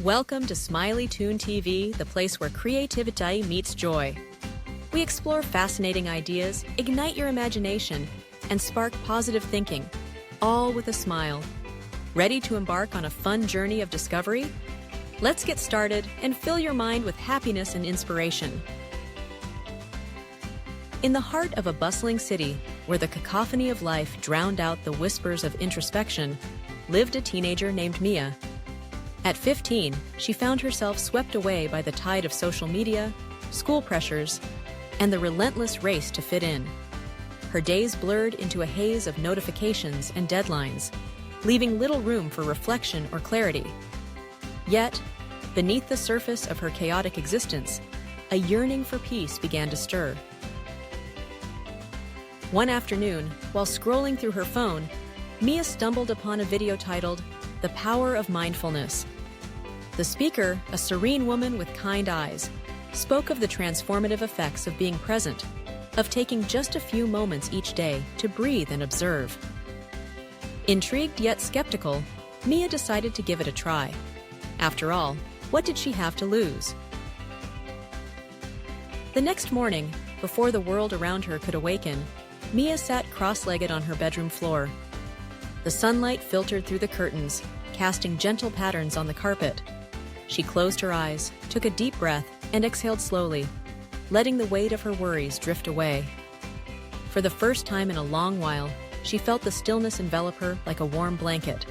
Welcome to Smiley Toon TV, the place where creativity meets joy. We explore fascinating ideas, ignite your imagination, and spark positive thinking, all with a smile. Ready to embark on a fun journey of discovery? Let's get started and fill your mind with happiness and inspiration. In the heart of a bustling city, where the cacophony of life drowned out the whispers of introspection, lived a teenager named Mia. At 15, she found herself swept away by the tide of social media, school pressures, and the relentless race to fit in. Her days blurred into a haze of notifications and deadlines, leaving little room for reflection or clarity. Yet, beneath the surface of her chaotic existence, a yearning for peace began to stir. One afternoon, while scrolling through her phone, Mia stumbled upon a video titled, "The Power of Mindfulness." The speaker, a serene woman with kind eyes, spoke of the transformative effects of being present, of taking just a few moments each day to breathe and observe. Intrigued yet skeptical, Mia decided to give it a try. After all, what did she have to lose? The next morning, before the world around her could awaken, Mia sat cross-legged on her bedroom floor. The sunlight filtered through the curtains, casting gentle patterns on the carpet. She closed her eyes, took a deep breath, and exhaled slowly, letting the weight of her worries drift away. For the first time in a long while, she felt the stillness envelop her like a warm blanket.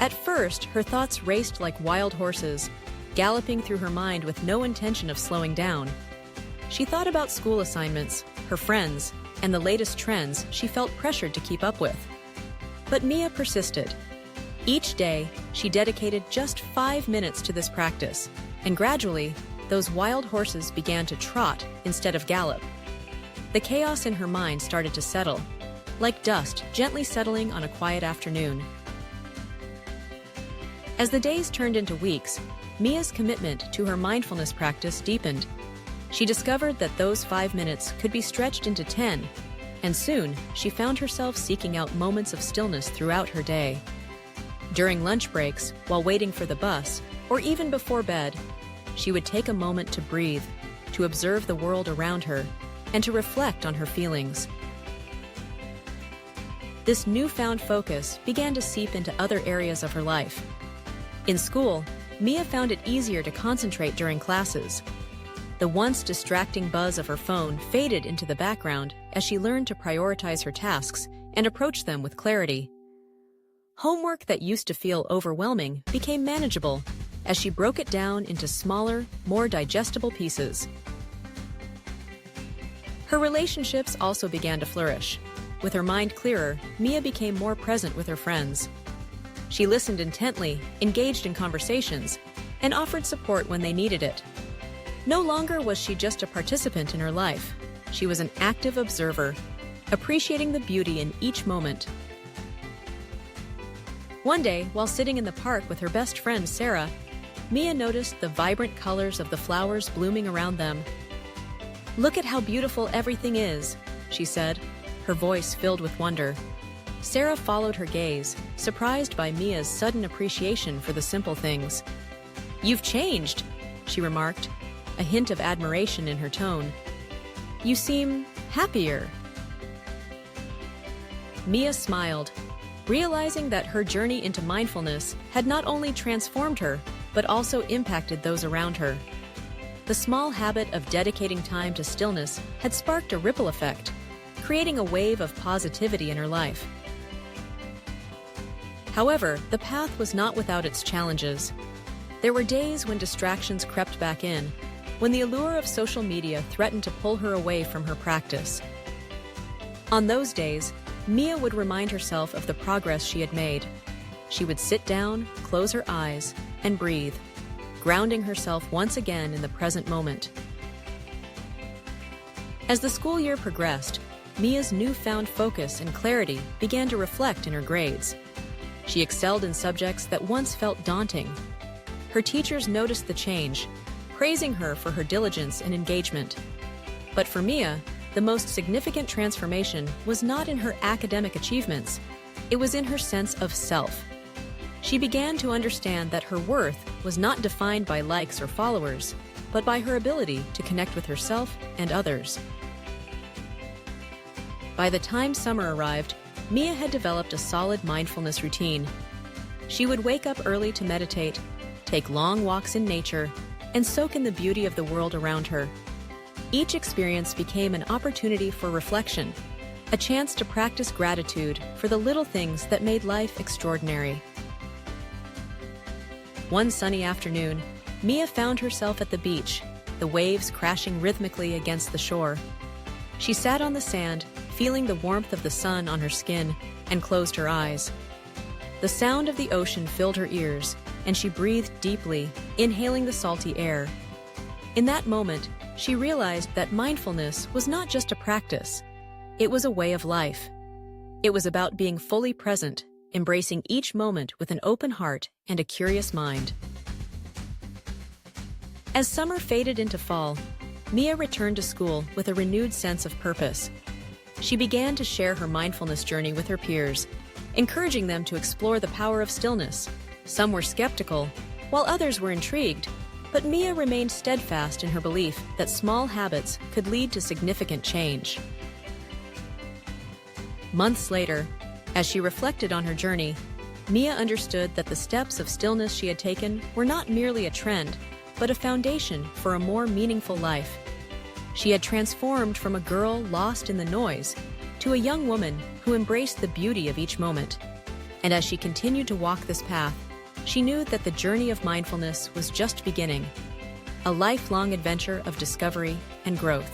At first, her thoughts raced like wild horses, galloping through her mind with no intention of slowing down. She thought about school assignments, her friends, and the latest trends she felt pressured to keep up with. But Mia persisted. Each day, she dedicated just 5 minutes to this practice, and gradually, those wild horses began to trot instead of gallop. The chaos in her mind started to settle, like dust gently settling on a quiet afternoon. As the days turned into weeks, Mia's commitment to her mindfulness practice deepened. She discovered that those 5 minutes could be stretched into 10, and soon she found herself seeking out moments of stillness throughout her day. During lunch breaks, while waiting for the bus, or even before bed, she would take a moment to breathe, to observe the world around her, and to reflect on her feelings. This newfound focus began to seep into other areas of her life. In school, Mia found it easier to concentrate during classes. The once distracting buzz of her phone faded into the background as she learned to prioritize her tasks and approach them with clarity. Homework that used to feel overwhelming became manageable as she broke it down into smaller, more digestible pieces. Her relationships also began to flourish. With her mind clearer, Mia became more present with her friends. She listened intently, engaged in conversations, and offered support when they needed it. No longer was she just a participant in her life. She was an active observer, appreciating the beauty in each moment. One day, while sitting in the park with her best friend, Sarah, Mia noticed the vibrant colors of the flowers blooming around them. "Look at how beautiful everything is," she said, her voice filled with wonder. Sarah followed her gaze, surprised by Mia's sudden appreciation for the simple things. "You've changed," she remarked, a hint of admiration in her tone. "You seem happier." Mia smiled, realizing that her journey into mindfulness had not only transformed her, but also impacted those around her. The small habit of dedicating time to stillness had sparked a ripple effect, creating a wave of positivity in her life. However, the path was not without its challenges. There were days when distractions crept back in, when the allure of social media threatened to pull her away from her practice. On those days, Mia would remind herself of the progress she had made. She would sit down, close her eyes, and breathe, grounding herself once again in the present moment. As the school year progressed, Mia's newfound focus and clarity began to reflect in her grades. She excelled in subjects that once felt daunting. Her teachers noticed the change, praising her for her diligence and engagement. But for Mia, the most significant transformation was not in her academic achievements, it was in her sense of self. She began to understand that her worth was not defined by likes or followers, but by her ability to connect with herself and others. By the time summer arrived, Mia had developed a solid mindfulness routine. She would wake up early to meditate, take long walks in nature, and soak in the beauty of the world around her. Each experience became an opportunity for reflection, a chance to practice gratitude for the little things that made life extraordinary. One sunny afternoon, Mia found herself at the beach, the waves crashing rhythmically against the shore. She sat on the sand, feeling the warmth of the sun on her skin, and closed her eyes. The sound of the ocean filled her ears, and she breathed deeply, inhaling the salty air. In that moment, she realized that mindfulness was not just a practice. It was a way of life. It was about being fully present, embracing each moment with an open heart and a curious mind. As summer faded into fall, Mia returned to school with a renewed sense of purpose. She began to share her mindfulness journey with her peers, encouraging them to explore the power of stillness. Some were skeptical, while others were intrigued, but Mia remained steadfast in her belief that small habits could lead to significant change. Months later, as she reflected on her journey, Mia understood that the steps of stillness she had taken were not merely a trend, but a foundation for a more meaningful life. She had transformed from a girl lost in the noise to a young woman who embraced the beauty of each moment. And as she continued to walk this path, she knew that the journey of mindfulness was just beginning, a lifelong adventure of discovery and growth.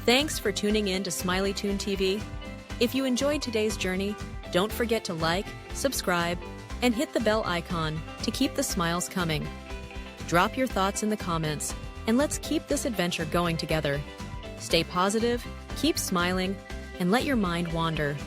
Thanks for tuning in to Smiley Toon TV. If you enjoyed today's journey, don't forget to like, subscribe, and hit the bell icon to keep the smiles coming. Drop your thoughts in the comments, and let's keep this adventure going together. Stay positive, keep smiling, and let your mind wander.